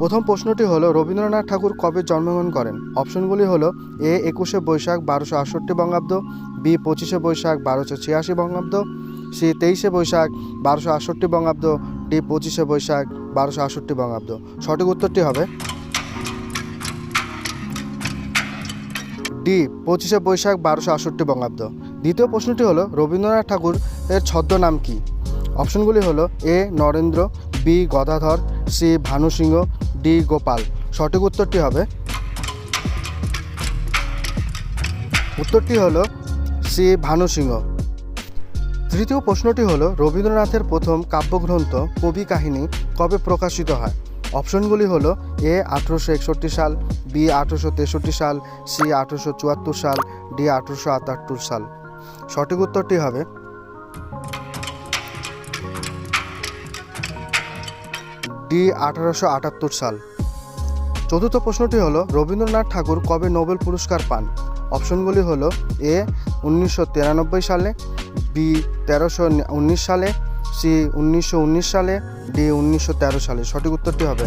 প্রথম প্রশ্নটি হলো রবীন্দ্রনাথ ঠাকুর কবে জন্মগ্রহণ করেন? অপশনগুলি হলো এ 21শে বৈশাখ 1268 বঙ্গাব্দ, বি 25শে বৈশাখ 1286 বঙ্গাব্দ, সি 23শে বৈশাখ 1268 বঙ্গাব্দ, ডি 25শে বৈশাখ 1268 বঙ্গাব্দ। সঠিক উত্তরটি হবে ডি 25শে বৈশাখ 1268 বঙ্গাব্দ। দ্বিতীয় প্রশ্নটি হলো রবীন্দ্রনাথ ঠাকুর এর ছদ্মনাম কি? অপশনগুলি হলো এ Narendra, B Gadadhar, C Bhanu Singha, D Gopal. সঠিক উত্তরটি হবে উত্তরটি হলো সি ভানু সিংহ। তৃতীয় প্রশ্নটি হলো রবীন্দ্রনাথের প্রথম কাব্যগ্রন্থ কবি কাহিনী কবে প্রকাশিত হয়? অপশনগুলি হলো এ 1861 সাল, বি 1863 সাল, সি 1874 সাল, ডি 1878 সাল। সঠিক উত্তরটি হবে ডি 1878 সাল। চতুর্থ প্রশ্নটি হলো রবীন্দ্রনাথ ঠাকুর কবে নোবেল পুরস্কার পান? অপশনগুলি হলো এ 1993 সালে, বি 1319 সালে, সি 1919 সালে, ডি 1913 সালে। সঠিক উত্তরটি হবে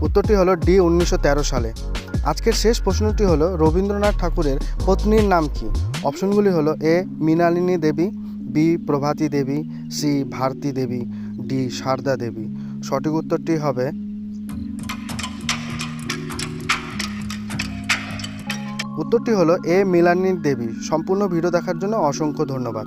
উত্তরটি হলো ডি 1913 সালে। আজকের শেষ প্রশ্নটি হলো রবীন্দ্রনাথ ঠাকুরের পত্নীর নাম কি? অপশনগুলি হলো এ মৃণালিনী দেবী, বি প্রভাতী দেবী, সি ভারতী দেবী, ডি সারদা দেবী। সঠিক উত্তরটি হবে উত্তরটি হলো এ মৃণালিনী দেবী। সম্পূর্ণ ভিডিও দেখার জন্য অসংখ্য ধন্যবাদ।